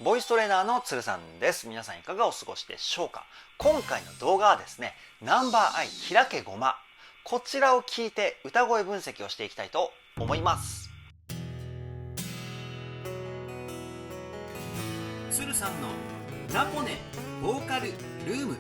ボイストレーナーのつるさんです。皆さんいかがお過ごしでしょうか。今回の動画はですね、ナンバーアイ開けごま、こちらを聞いて歌声分析をしていきたいと思います。つるさんのナポネボーカルルーム。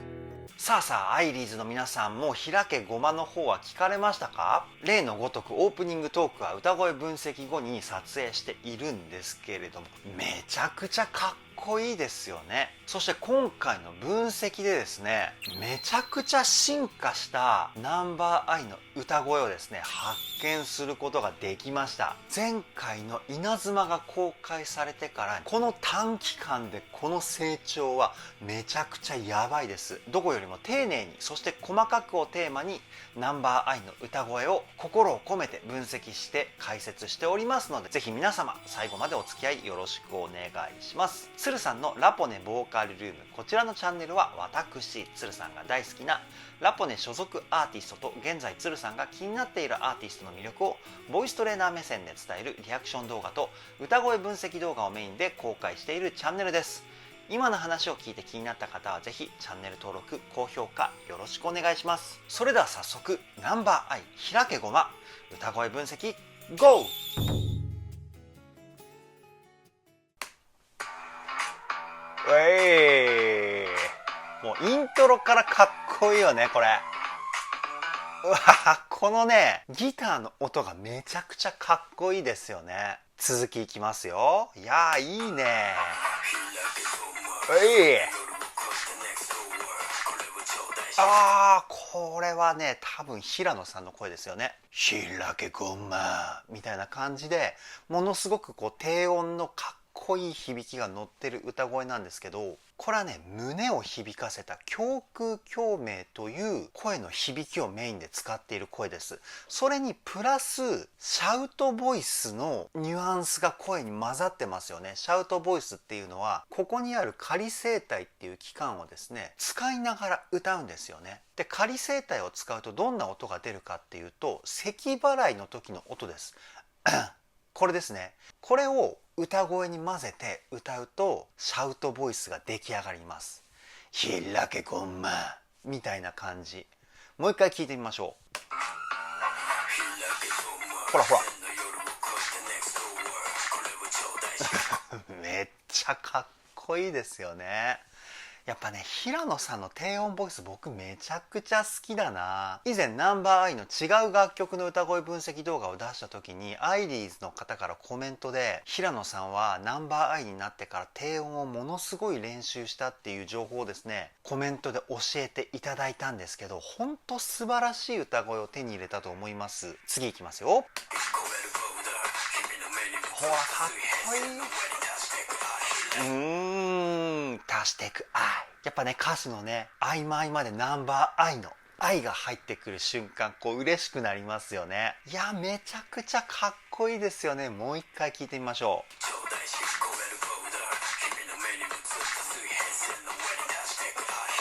さあアイリーズの皆さんも開けごまの方は聞かれましたか？例のごとくオープニングトークは歌声分析後に撮影しているんですけれども、めちゃくちゃかっこいいですよね。そして今回の分析でですね、めちゃくちゃ進化したナンバーアイの歌声をですね発見することができました。前回の稲妻が公開されてからこの短期間でこの成長はめちゃくちゃやばいです。どこよりも丁寧に、そして細かくをテーマにナンバーアイの歌声を心を込めて分析して解説しておりますので、ぜひ皆様最後までお付き合いよろしくお願いします。つるさんのラポネボーカルルーム、こちらのチャンネルは私つるさんが大好きなラポネ所属アーティストと現在つるさんが気になっているアーティストの魅力をボイストレーナー目線で伝えるリアクション動画と歌声分析動画をメインで公開しているチャンネルです。今の話を聞いて気になった方はぜひチャンネル登録、高評価よろしくお願いします。それでは早速ナンバーアイ開けごま歌声分析 GO！ もうイントロからかっこいいよねこれ。うわ、このねギターの音がめちゃくちゃかっこいいですよね。続きいきますよ。いやーいいね。これはね多分平野さんの声ですよね。開けごまみたいな感じで、ものすごくこう低音のかっこいい響きが乗ってる歌声なんですけど、これはね胸を響かせた胸腔共鳴という声の響きをメインで使っている声です。それにプラスシャウトボイスのニュアンスが声に混ざってますよね。シャウトボイスっていうのはここにある仮声帯っていう器官をですね使いながら歌うんですよね。で仮声帯を使うとどんな音が出るかっていうと、咳払いの時の音ですこれですね。これを歌声に混ぜて歌うとシャウトボイスが出来上がります。開けごまみたいな感じ。もう一回聞いてみましょう。ほらほらめっちゃかっこいいですよね。やっぱね平野さんの低音ボイス僕めちゃくちゃ好きだな。以前ナンバーアイの違う楽曲の歌声分析動画を出した時にアイリーズの方からコメントで、平野さんはナンバーアイになってから低音をものすごい練習したっていう情報をですねコメントで教えていただいたんですけど、ほんと素晴らしい歌声を手に入れたと思います。次いきますよ。ほらかっこいい。足していく愛。やっぱね歌詞のね合間合間でナンバーアイの愛が入ってくる瞬間、こう嬉しくなりますよね。いやめちゃくちゃかっこいいですよね。もう一回聞いてみましょ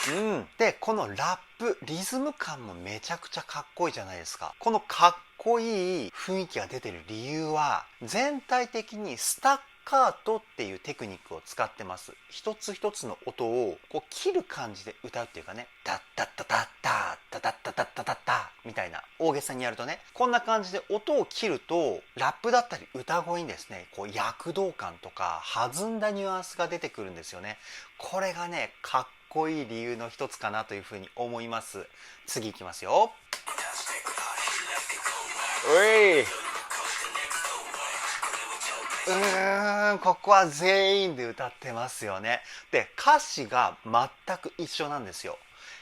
う。でこのラップリズム感もめちゃくちゃかっこいいじゃないですか。このかっこいい雰囲気が出てる理由は全体的にスタッカートっていうテクニックを使ってます。一つ一つの音をこう切る感じで歌うっていうかね、タッタッタタッタッタタッタタッタタッタみたいな大げさにやるとね、こんな感じで音を切るとラップだったり歌声にですねこう躍動感とか弾んだニュアンスが出てくるんですよね。これがねかっこいい理由の一つかなというふうに思います。次いきますよ。ここは全員で歌ってますよね。で歌詞が全く一緒なんですよ。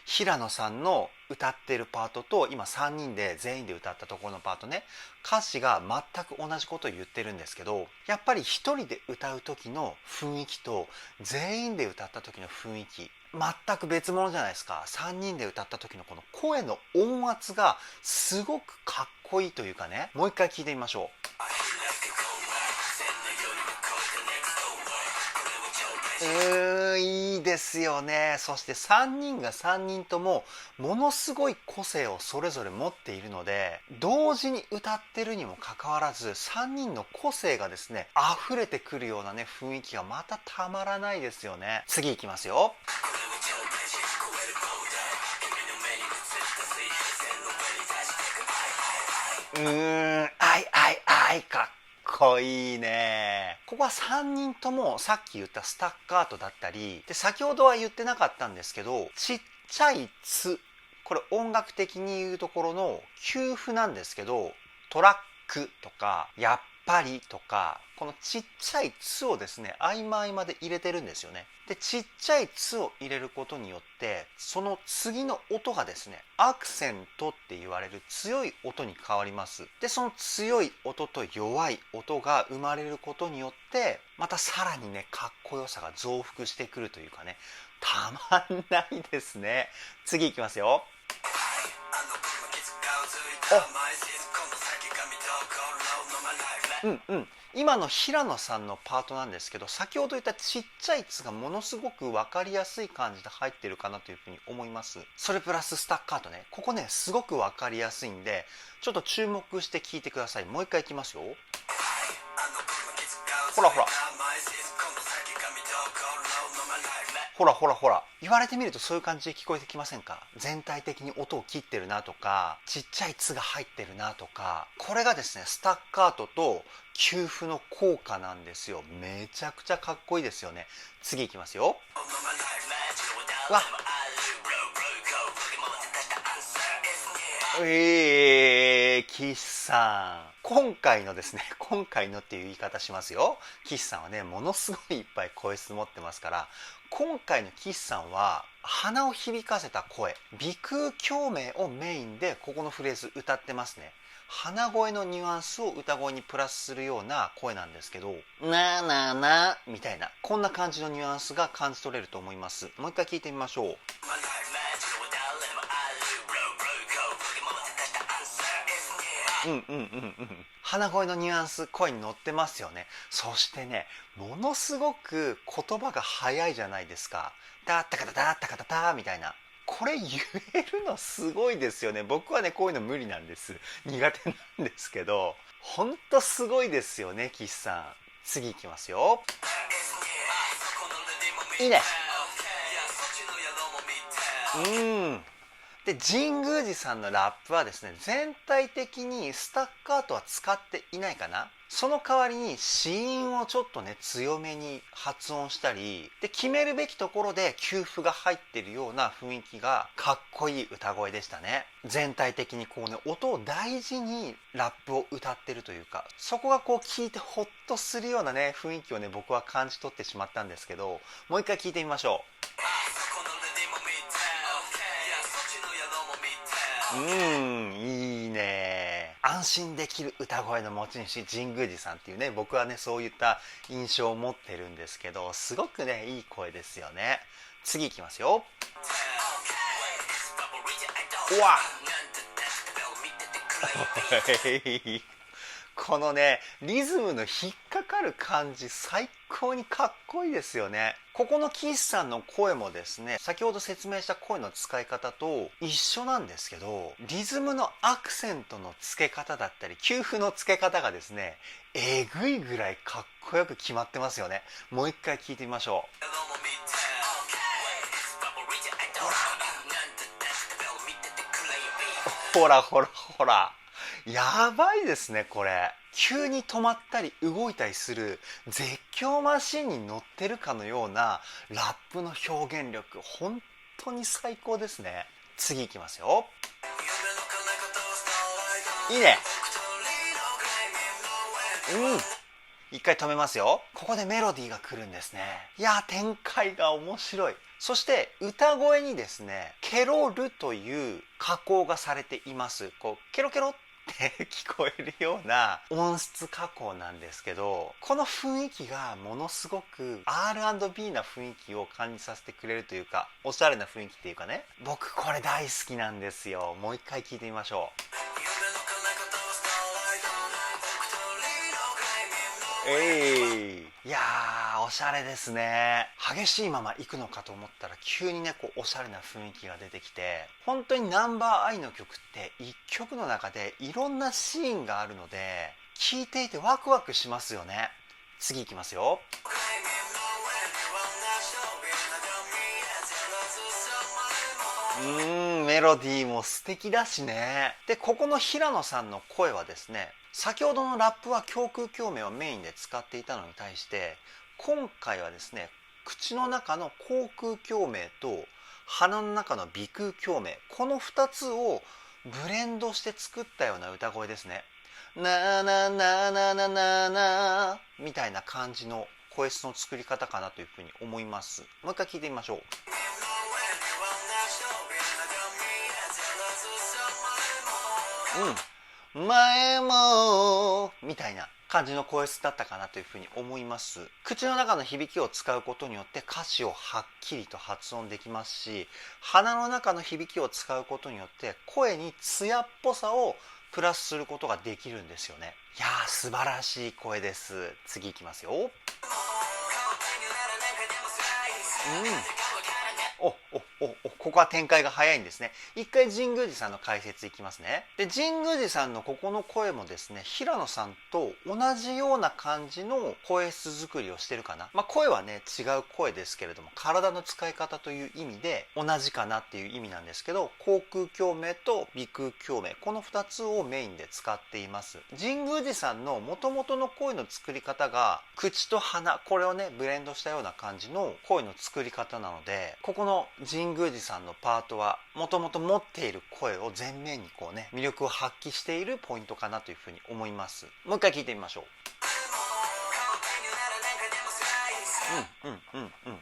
平野さんの歌ってるパートと今3人で全員で歌ったところのパートね、歌詞が全く同じことを言ってるんですけど、やっぱり一人で歌う時の雰囲気と全員で歌った時の雰囲気全く別物じゃないですか。3人で歌った時のこの声の音圧がすごくかっこいいというかね。もう一回聞いてみましょう。いいですよね。そして3人が3人ともものすごい個性をそれぞれ持っているので、同時に歌ってるにもかかわらず3人の個性がですね溢れてくるようなね雰囲気がまたたまらないですよね。次いきますよ。あいかっこいいね。ここは3人ともさっき言ったスタッカートだったりで、先ほどは言ってなかったんですけど、ちっちゃいつ、これ音楽的に言うところの休符なんですけど、トラックとかやっぱりとか、このちっちゃいつをですね合間合間で入れてるんですよね。でちっちゃいつを入れることによってその次の音がですねアクセントって言われる強い音に変わります。でその強い音と弱い音が生まれることによってまたさらにねかっこよさが増幅してくるというかね、たまんないですね。次いきますよ。今の平野さんのパートなんですけど、先ほど言ったちっちゃい「つ」がものすごく分かりやすい感じで入ってるかなというふうに思います。それプラススタッカートね、ここねすごく分かりやすいんでちょっと注目して聞いてください。もう一回いきますよ。ほらほらほらほらほら、言われてみるとそういう感じで聞こえてきませんか？全体的に音を切ってるなとかちっちゃい「つ」が入ってるなとか、これがですねスタッカートと休符の効果なんですよ。めちゃくちゃかっこいいですよね。次いきますよ。わっ、岸さん、今回のですね今回のっていう言い方しますよ。岸さんはねものすごいいっぱい声質持ってますから、今回の岸さんは鼻を響かせた声、鼻腔共鳴をメインでここのフレーズ歌ってますね。鼻声のニュアンスを歌声にプラスするような声なんですけど、なーなーなーみたいな、こんな感じのニュアンスが感じ取れると思います。もう一回聞いてみましょう。鼻声のニュアンス声に乗ってますよね。そしてねものすごく言葉が早いじゃないですか。だったかただったかたたみたいな、これ言えるのすごいですよね。僕はねこういうの無理なんです、苦手なんですけど、ほんとすごいですよね岸さん。次いきますよ。いいね。で神宮寺さんのラップはですね全体的にスタッカートは使っていないかな。その代わりに子音をちょっとね強めに発音したりで、決めるべきところで休符が入ってるような雰囲気がかっこいい歌声でしたね。全体的にこうね音を大事にラップを歌ってるというか、そこがこう聞いてホッとするようなね雰囲気をね僕は感じ取ってしまったんですけど、もう一回聞いてみましょう。いいね。安心できる歌声の持ち主神宮寺さんっていうね、僕はねそういった印象を持ってるんですけど、すごくねいい声ですよね。次いきますよ。うわこのねリズムの引っかかる感じ最高にかっこいいですよね。ここの岸さんの声もですね先ほど説明した声の使い方と一緒なんですけど、リズムのアクセントの付け方だったり休符の付け方がですねえぐいぐらいかっこよく決まってますよね。もう一回聞いてみましょう。ほらほらほら、やばいですねこれ。急に止まったり動いたりする絶叫マシンに乗ってるかのようなラップの表現力、本当に最高ですね。次いきますよ。いいね。一回止めますよ。ここでメロディーが来るんですね。いや展開が面白い。そして歌声にですねケロルという加工がされています。こうケロケロって聞こえるような音質加工なんですけど、この雰囲気がものすごく R&B な雰囲気を感じさせてくれるというか、おしゃれな雰囲気っていうかね、僕これ大好きなんですよ。もう一回聞いてみましょう。いやーおしゃれですね。激しいまま行くのかと思ったら急にねこうおしゃれな雰囲気が出てきて、本当にナンバーアイの曲って一曲の中でいろんなシーンがあるので聴いていてワクワクしますよね。次いきますよ。メロディーも素敵だしね。でここの平野さんの声はですね、先ほどのラップは胸腔共鳴をメインで使っていたのに対して今回はですね、口の中の口腔共鳴と鼻の中の鼻腔共鳴、この2つをブレンドして作ったような歌声ですね。なーなーなーなーなーなーなーみたいな感じの声質の作り方かなというふうに思います。もう一回聞いてみましょう。前もみたいな感じの声質だったかなというふうに思います。口の中の響きを使うことによって歌詞をはっきりと発音できますし、鼻の中の響きを使うことによって声に艶っぽさをプラスすることができるんですよね。いやー素晴らしい声です。次いきますよ。ここは展開が早いんですね。一回神宮寺さんの解説いきますね。で神宮寺さんのここの声もですね、平野さんと同じような感じの声質作りをしてるかな。声はね違う声ですけれども、体の使い方という意味で同じかなっていう意味なんですけど、口腔共鳴と鼻腔共鳴、この2つをメインで使っています。神宮寺さんの元々の声の作り方が口と鼻、これをねブレンドしたような感じの声の作り方なので、ここの神宮寺さんのパートはもともと持っている声を前面にこうね魅力を発揮しているポイントかなというふうに思います。もう一回聞いてみましょう。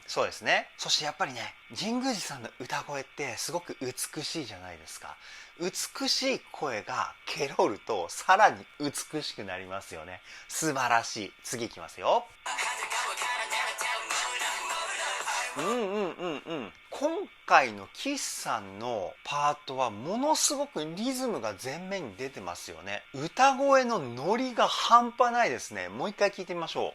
そうですね。そしてやっぱりね、神宮寺さんの歌声ってすごく美しいじゃないですか。美しい声がケロるとさらに美しくなりますよね。素晴らしい。次いきますよ。今回の岸さんのパートはものすごくリズムが前面に出てますよね。歌声のノリが半端ないですね。もう一回聞いてみましょう。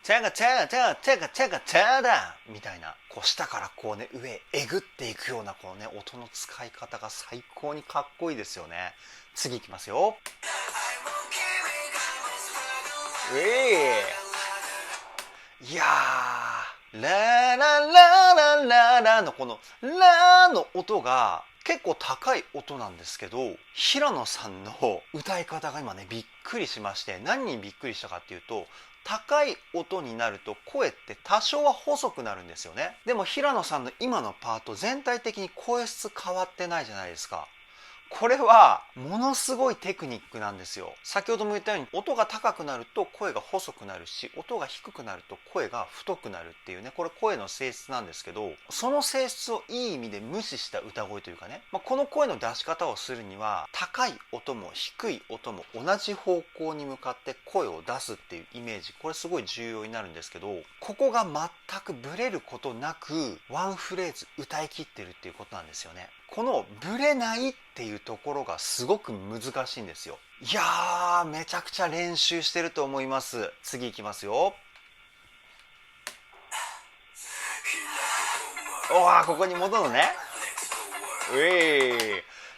チャガチャガチャガチャガチャガチャだみたいな、こう下からこうね上へえぐっていくようなこのね音の使い方が最高にかっこいいですよね。次いきますよ。いやー、ララララララのこのラの音が結構高い音なんですけど、平野さんの歌い方が今ねびっくりしまして、何にびっくりしたかっていうと、高い音になると声って多少は細くなるんですよね。でも平野さんの今のパート全体的に声質変わってないじゃないですか。これはものすごいテクニックなんですよ。先ほども言ったように音が高くなると声が細くなるし、音が低くなると声が太くなるっていうね、これ声の性質なんですけど、その性質をいい意味で無視した歌声というかね、この声の出し方をするには高い音も低い音も同じ方向に向かって声を出すっていうイメージ、これすごい重要になるんですけど、ここが全くブレることなくワンフレーズ歌い切ってるっていうことなんですよね。このブレないっていうところがすごく難しいんですよ。いやー、めちゃくちゃ練習してると思います。次いきますよ。ここに戻るのね。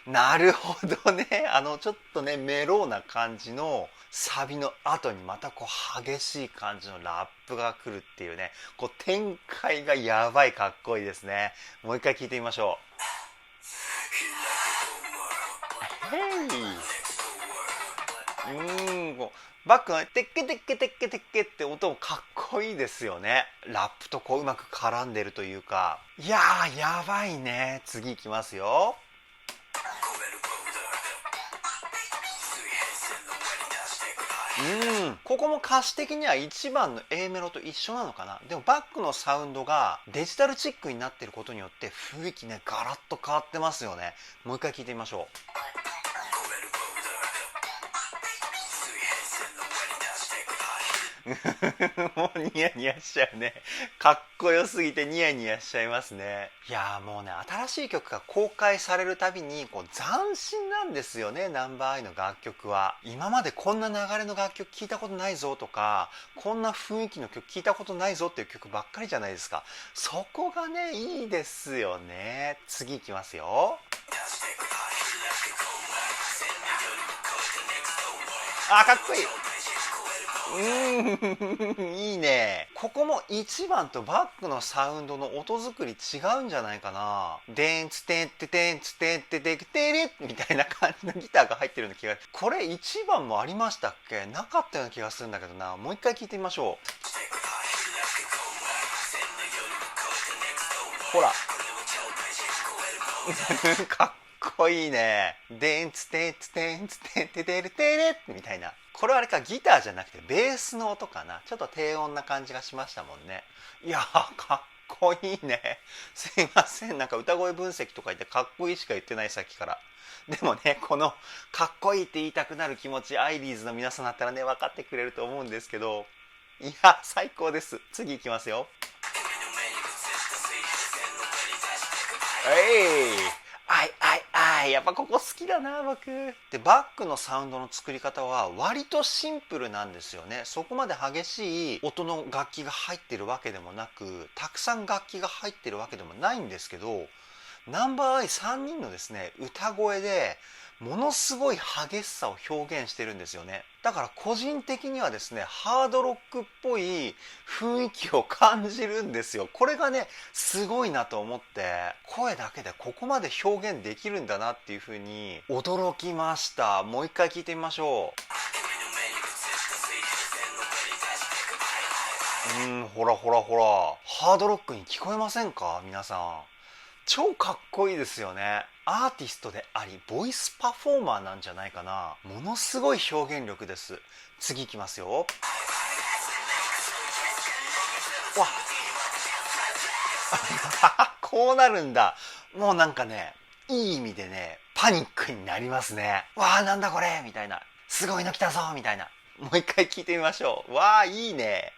なるほどね。ちょっとねメローな感じのサビの後にまたこう激しい感じのラップが来るっていうね、こう展開がやばいかっこいいですね。もう一回聞いてみましょう。バックのテッケテッケテッケテッケって音もかっこいいですよね。ラップとこううまく絡んでるというか、いやーやばいね。次いきますよ。ここも歌詞的には1番の A メロと一緒なのかな。でもバックのサウンドがデジタルチックになってることによって雰囲気ねガラッと変わってますよね。もう一回聞いてみましょう。もうニヤニヤしちゃうね。かっこよすぎてニヤニヤしちゃいますね。いやーもうね、新しい曲が公開されるたびにこう斬新なんですよね、ナンバーアイの楽曲は。今までこんな流れの楽曲聞いたことないぞとか、こんな雰囲気の曲聞いたことないぞっていう曲ばっかりじゃないですか。そこがね、いいですよね。次いきますよ。あ、かっこいい。いいね。ここも1番とバックのサウンドの音作り違うんじゃないかな。でんつてんててんつてんてててれみたいな感じのギターが入ってるような気が。これ1番もありましたっけ？なかったような気がするんだけどな。もう一回聞いてみましょう。ほら。かっこいいね。でんつてんつてんつてんててれてれみたいな。これはあれか、ギターじゃなくてベースの音かな。ちょっと低音な感じがしましたもんね。いやー、かっこいいね。すいません、なんか歌声分析とか言ってかっこいいしか言ってない、さっきから。でもね、このかっこいいって言いたくなる気持ち、アイリーズの皆さんだったらね、分かってくれると思うんですけど、いや、最高です。次行きますよ。やっぱここ好きだな、僕。で、バックのサウンドの作り方は割とシンプルなんですよね。そこまで激しい音の楽器が入ってるわけでもなく、たくさん楽器が入ってるわけでもないんですけど、ナンバーアイ3人のですね、歌声でものすごい激しさを表現してるんですよね。だから個人的にはですね、ハードロックっぽい雰囲気を感じるんですよ。これがね、すごいなと思って、声だけでここまで表現できるんだなっていうふうに驚きました。もう一回聞いてみましょう。ほらほらほら。ハードロックに聞こえませんか皆さん。超かっこいいですよね。アーティストでありボイスパフォーマーなんじゃないかな。ものすごい表現力です。次いきますよ。わこうなるんだ。もうなんかね、いい意味でね、パニックになりますね。わあ、なんだこれみたいな。すごいの来たぞみたいな。もう一回聞いてみましょう。わあ、いいね。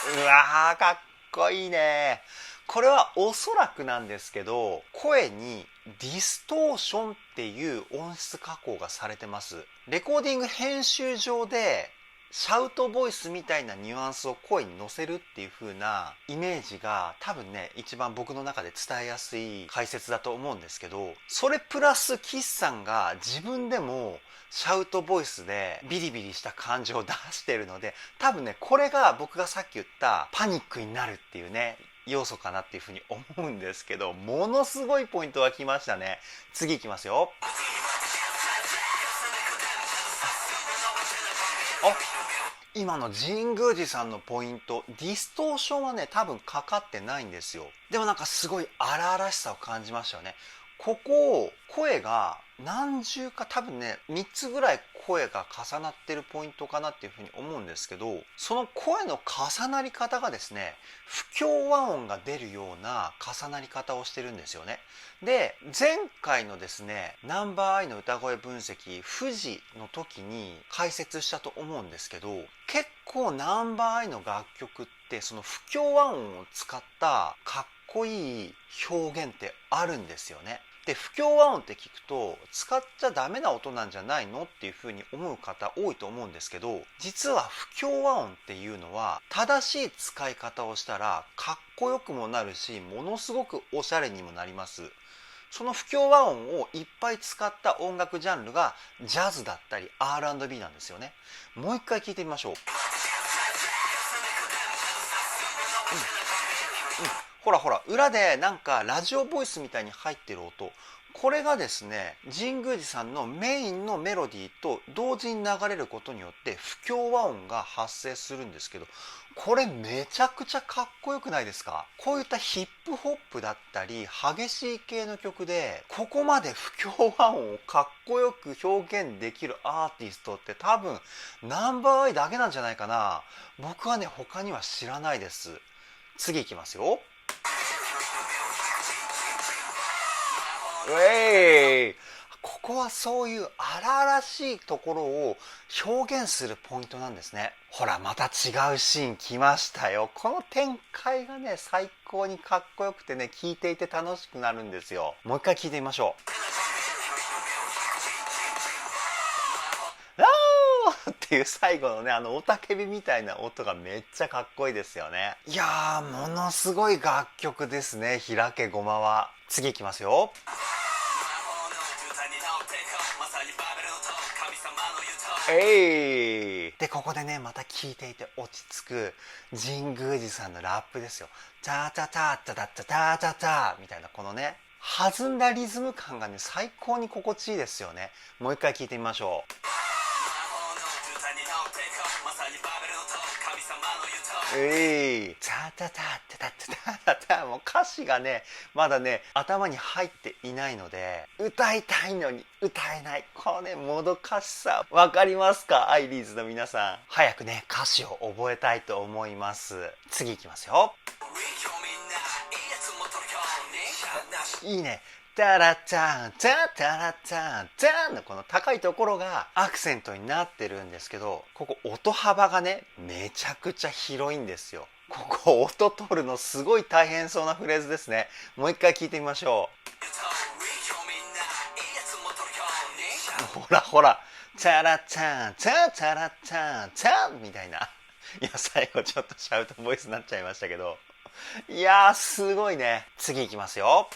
うわー、かっこいいね。これはおそらくなんですけど、声にディストーションっていう音質加工がされてます。レコーディング編集上でシャウトボイスみたいなニュアンスを声に乗せるっていう風なイメージが多分ね、一番僕の中で伝えやすい解説だと思うんですけど、それプラス岸さんが自分でもシャウトボイスでビリビリした感情を出してるので、多分ね、これが僕がさっき言ったパニックになるっていうね、要素かなっていうふうに思うんですけど、ものすごいポイントが来ましたね。次いきますよ。今の神宮寺さんのポイント、ディストーションはね、多分かかってないんですよ。でもなんかすごい荒々しさを感じましたよね。ここ、声が何重か多分ね、3つぐらい声が重なってるポイントかなっていうふうに思うんですけど、その声の重なり方がですね、不協和音が出るような重なり方をしてるんですよね。で、前回のですね、ナンバーアイの歌声分析、富士の時に解説したと思うんですけど、結構ナンバーアイの楽曲ってその不協和音を使ったかっこいい表現ってあるんですよね。で、不協和音って聞くと使っちゃダメな音なんじゃないのっていうふうに思う方多いと思うんですけど、実は不協和音っていうのは正しい使い方をしたらかっこよくもなるし、ものすごくおしゃれにもなります。その不協和音をいっぱい使った音楽ジャンルがジャズだったり R&B なんですよね。もう一回聞いてみましょう。ほらほら、裏でなんかラジオボイスみたいに入ってる音、これがですね、神宮寺さんのメインのメロディーと同時に流れることによって不協和音が発生するんですけど、これめちゃくちゃかっこよくないですか？こういったヒップホップだったり激しい系の曲でここまで不協和音をかっこよく表現できるアーティストって多分ナンバーアイだけなんじゃないかな。僕はね、他には知らないです。次いきますよ。ウェイ、ここはそういう荒々しいところを表現するポイントなんですね。ほらまた違うシーン来ましたよ。この展開がね最高にかっこよくてね、聞いていて楽しくなるんですよ。もう一回聞いてみましょう。っていう最後のね、雄たけびみたいな音がめっちゃかっこいいですよね。いやー、ものすごい楽曲ですね、開けごまは。次いきますよ。でここでねまた聴いていて落ち着く神宮寺さんのラップですよ。タタタタタタタタタみたいなこのね弾んだリズム感がね最高に心地いいですよね。もう一回聴いてみましょう。タタタタタタタタ、もう歌詞がねまだね頭に入っていないので歌いたいのに歌えない、このねもどかしさわかりますか？アイリーズの皆さん、早くね歌詞を覚えたいと思います。次いきますよ。いいね。タラタンタタラタンタンのこの高いところがアクセントになってるんですけど、ここ音幅がねめちゃくちゃ広いんですよ。ここ音取るのすごい大変そうなフレーズですね。もう一回聞いてみましょう。ほらほら、タラタンタタラタンタンみたいな。いや最後ちょっとシャウトボイスになっちゃいましたけど、いやーすごいね。次いきますよ。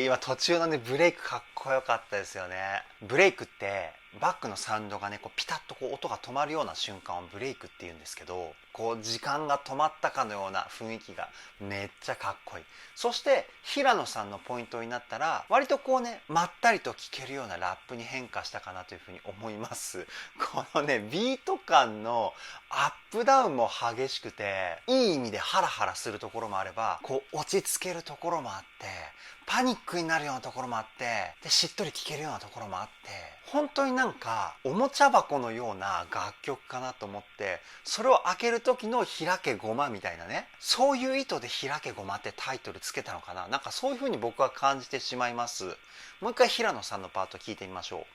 今途中のねブレイクかっこよかったですよね。ブレイクってバックのサウンドがねこうピタッとこう音が止まるような瞬間をブレイクって言うんですけど、こう時間が止まったかのような雰囲気がめっちゃかっこいい。そして平野さんのポイントになったら割とこうねまったりと聴けるようなラップに変化したかなというふうに思います。このねビート感のアップダウンも激しくていい意味でハラハラするところもあればこう落ち着けるところもあってパニックになるようなところもあってでしっとり聴けるようなところもあって、本当になんかおもちゃ箱のような楽曲かなと思って、それを開ける時の開けごまみたいなね、そういう意図で開けごまってタイトルつけたのかな、なんかそういう風に僕は感じてしまいます。もう一回平野さんのパート聞いてみましょう。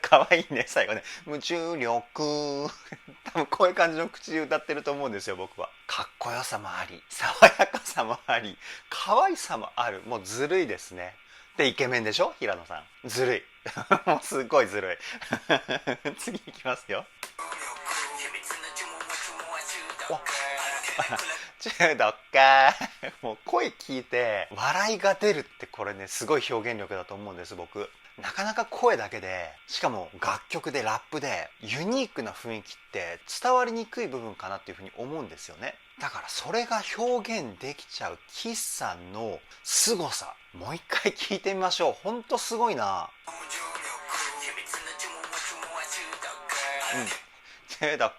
かわいいね最後ね、夢中力多分こういう感じの口で歌ってると思うんですよ僕は。かっこよさもあり爽やかさもあり可愛さもある、もうずるいですね。でイケメンでしょ平野さん、ずるいもうすごいずるい次いきますよ。中毒かもう声聞いて笑いが出るってこれねすごい表現力だと思うんです僕。なかなか声だけでしかも楽曲でラップでユニークな雰囲気って伝わりにくい部分かなっていうふうに思うんですよね。だからそれが表現できちゃう岸さんの凄さ、もう一回聞いてみましょう。ほんとすごいな。中毒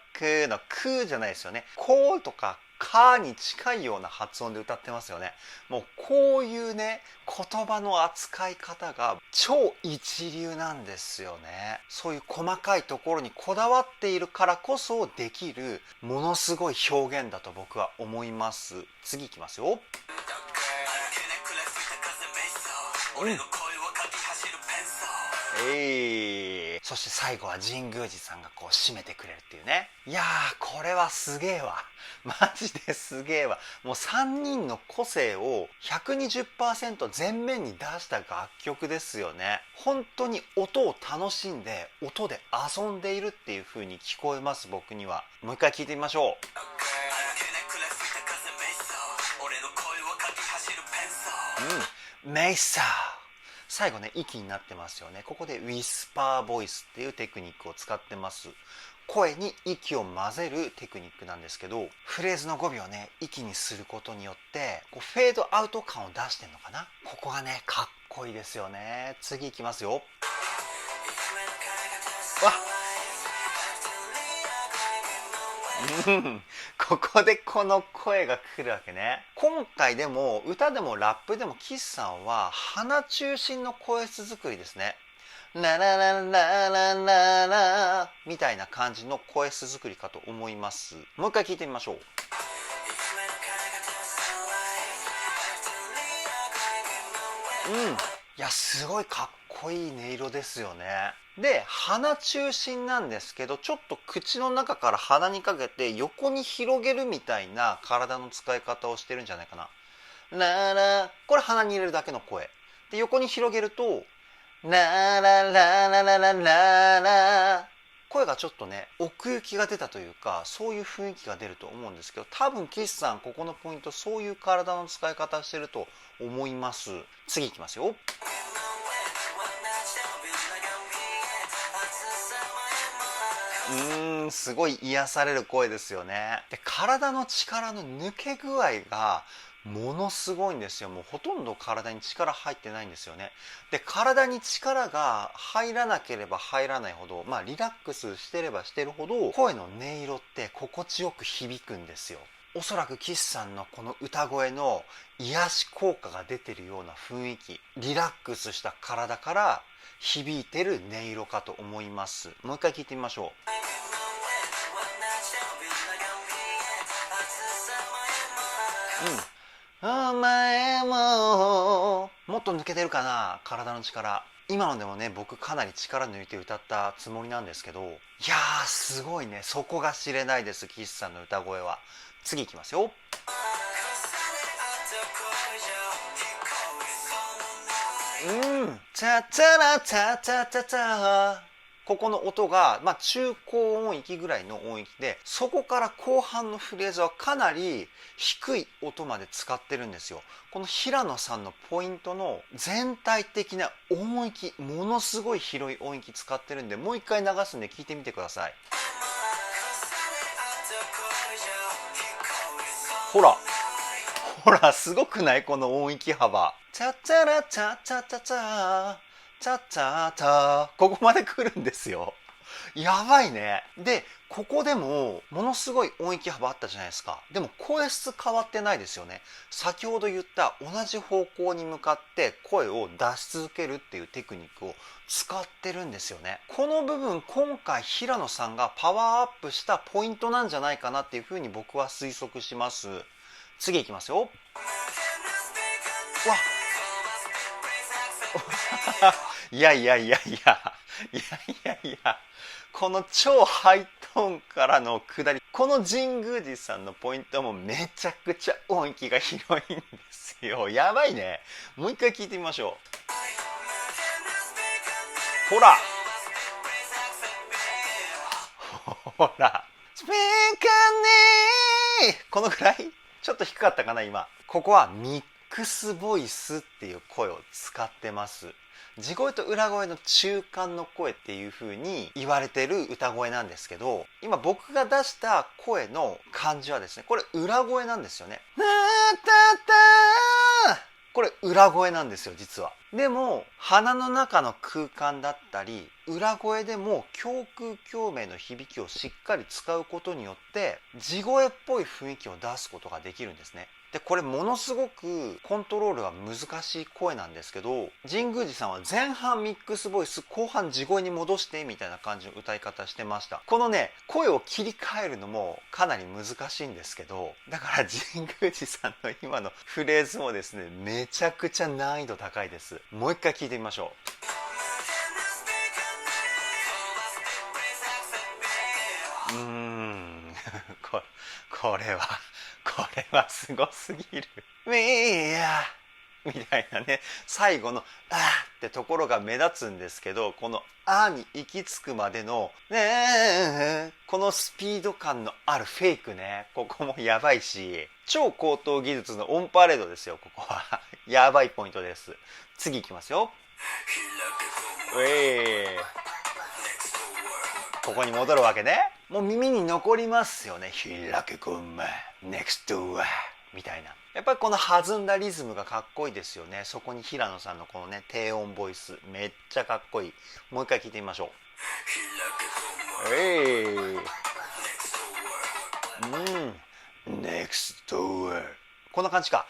のクじゃないですよね。こうとかカーに近いような発音で歌ってますよね。もうこういうね言葉の扱い方が超一流なんですよね。そういう細かいところにこだわっているからこそできるものすごい表現だと僕は思います。次いきますよ。そして最後は神宮寺さんがこう締めてくれるっていうね。いやーこれはすげえわマジですげえわ。もう3人の個性を 120% 前面に出した楽曲ですよね。本当に音を楽しんで音で遊んでいるっていう風に聞こえます僕には。もう一回聞いてみましょう。メイサー、最後ね息になってますよね。ここでウィスパーボイスっていうテクニックを使ってます。声に息を混ぜるテクニックなんですけど、フレーズの語尾をね息にすることによってこうフェードアウト感を出してんのかな。ここがねかっこいいですよね。次いきますよ。わここでこの声が来るわけね。今回でも歌でもラップでも岸さんは鼻中心の声質作りですね。ラララララララみたいな感じの声質作りかと思います。もう一回聞いてみましょう。いやすごいかっこいい音色ですよね。で鼻中心なんですけど、ちょっと口の中から鼻にかけて横に広げるみたいな体の使い方をしてるんじゃないかな。ララ、これ鼻に入れるだけの声で、横に広げるとララララララララ、声がちょっとね奥行きが出たというか、そういう雰囲気が出ると思うんですけど、多分岸さんここのポイント、そういう体の使い方してると思います。次いきますよ。すごい癒される声ですよね。で体の力の抜け具合がものすごいんですよ。もうほとんど体に力入ってないんですよね。で体に力が入らなければ入らないほど、リラックスしてればしてるほど声の音色って心地よく響くんですよ。おそらく岸さんのこの歌声の癒し効果が出てるような雰囲気、リラックスした体から響いてる音色かと思います。もう一回聞いてみましょう。お前もっと抜けてるかな、体の力。今のでもね僕かなり力抜いて歌ったつもりなんですけど、いやーすごいね、そこが知れないです、岸さんの歌声は。次いきますよ。チャチャラチャチャチャチャ、ここの音が、中高音域ぐらいの音域で、そこから後半のフレーズはかなり低い音まで使ってるんですよ。この平野さんのポイントの全体的な音域、ものすごい広い音域使ってるんで、もう一回流すんで聞いてみてください。ほらほら、すごくない？この音域幅。チャチャラチャチャチャチャチャチャチャ、ここまで来るんですよ。やばいね。でここでもものすごい音域幅あったじゃないですか。でも声質変わってないですよね。先ほど言った同じ方向に向かって声を出し続けるっていうテクニックを使ってるんですよね。この部分、今回平野さんがパワーアップしたポイントなんじゃないかなっていうふうに僕は推測します。次いきますよ。わいやいやいやいやいやいやいや、この超ハイトーンからの下り、この神宮寺さんのポイントもめちゃくちゃ音域が広いんですよ。やばいね。もう一回聞いてみましょう。ほらほら、スピーカーねー、このぐらいちょっと低かったかな今。ここはミックスボイスっていう声を使ってます。地声と裏声の中間の声っていう風に言われてる歌声なんですけど、今僕が出した声の感じはですね、これ裏声なんですよね。これ裏声なんですよ実は。でも鼻の中の空間だったり裏声でも胸腔共鳴の響きをしっかり使うことによって地声っぽい雰囲気を出すことができるんですね。でこれものすごくコントロールが難しい声なんですけど、神宮寺さんは前半ミックスボイス、後半地声に戻してみたいな感じの歌い方してました。このね声を切り替えるのもかなり難しいんですけど、だから神宮寺さんの今のフレーズもですねめちゃくちゃ難易度高いです。もう一回聞いてみましょう。これはすごすぎる。みたいなね、最後の「あ」ってところが目立つんですけど、この「あ」に行き着くまでのこのスピード感のあるフェイクね、ここもやばいし、超高等技術のオンパレードですよ。ここはやばいポイントです。次いきますよ。ここに戻るわけね。もう耳に残りますよね。開けこんま next door みたいな。やっぱりこの弾んだリズムがかっこいいですよね。そこに平野さんのこのね低音ボイスめっちゃかっこいい。もう一回聞いてみましょう。next door、 こんな感じか。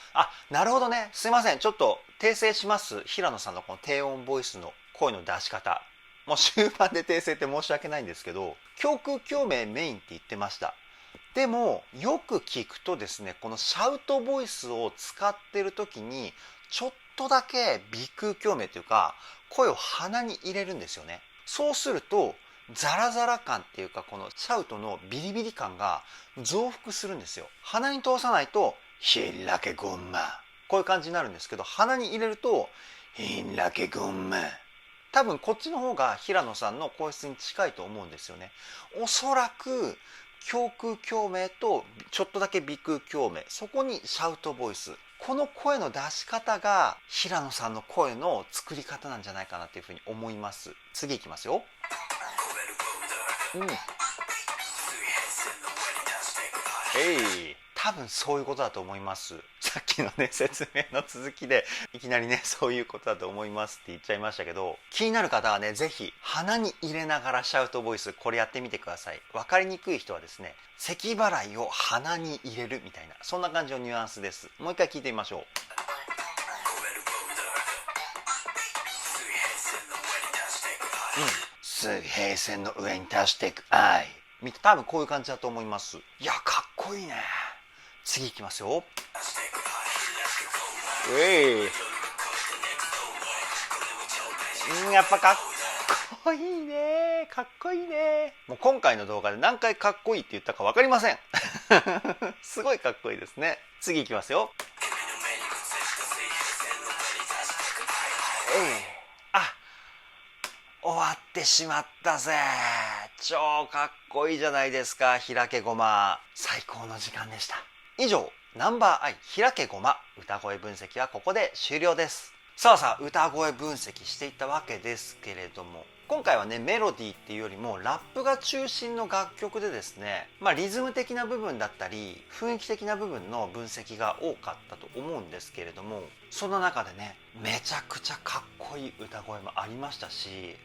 なるほどね。すいません、ちょっと訂正します。平野さんのこの低音ボイスの声の出し方、もう終盤で訂正って申し訳ないんですけど、胸腔共鳴メインって言ってました。でもよく聞くとですね、このシャウトボイスを使ってる時にちょっとだけ鼻腔共鳴というか声を鼻に入れるんですよね。そうするとザラザラ感っていうか、このシャウトのビリビリ感が増幅するんですよ。鼻に通さないとひらけごま、こういう感じになるんですけど、鼻に入れるとひらけごま、多分こっちの方が平野さんの声質に近いと思うんですよね。おそらく胸腔共鳴とちょっとだけ鼻腔共鳴、そこにシャウトボイス、この声の出し方が平野さんの声の作り方なんじゃないかなというふうに思います。次いきますよ。多分そういうことだと思います。さっきのね説明の続きでいきなりねそういうことだと思いますって言っちゃいましたけど、気になる方はねぜひ鼻に入れながらシャウトボイス、これやってみてください。分かりにくい人はですね、咳払いを鼻に入れるみたいな、そんな感じのニュアンスです。もう一回聞いてみましょう。水平線の上に達していく愛、多分こういう感じだと思います。いやかっこいいね。次いきますよ。やっぱかっこいいね、かっこいいね。もう今回の動画で何回かっこいいって言ったか分かりませんすごいかっこいいですね。次いきますよ。終わってしまったぜ。超かっこいいじゃないですか、ひらけごま。最高の時間でした。以上、ナンバーアイひらけごま歌声分析はここで終了です。さあ歌声分析していったわけですけれども、今回はねメロディーっていうよりもラップが中心の楽曲でですね、リズム的な部分だったり雰囲気的な部分の分析が多かったと思うんですけれども、その中でねめちゃくちゃかっこいい歌声もありましたし、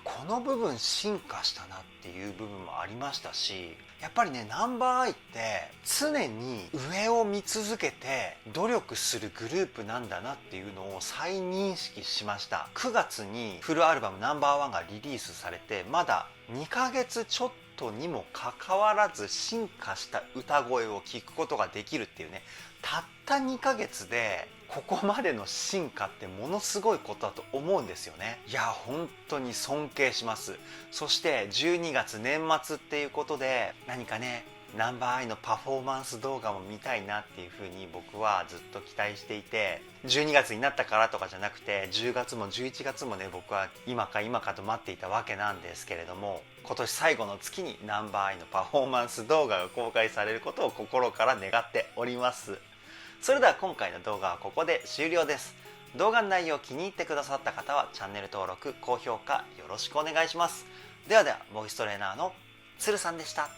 この部分進化したなっていう部分もありましたし、やっぱりねナンバーアイって常に上を見続けて努力するグループなんだなっていうのを再認識しました。9月にフルアルバムナンバーワンがリリースされてまだ2ヶ月ちょっとにもかかわらず進化した歌声を聞くことができるっていうね、たった2ヶ月でここまでの進化ってものすごいことだと思うんですよね。いや本当に尊敬します。そして12月年末っていうことで何かねナンバーアイのパフォーマンス動画も見たいなっていうふうに僕はずっと期待していて、12月になったからとかじゃなくて10月も11月もね僕は今か今かと待っていたわけなんですけれども、今年最後の月にナンバーアイのパフォーマンス動画が公開されることを心から願っております。それでは今回の動画はここで終了です。動画の内容を気に入ってくださった方はチャンネル登録高評価よろしくお願いします。ではボイストレーナーのつるさんでした。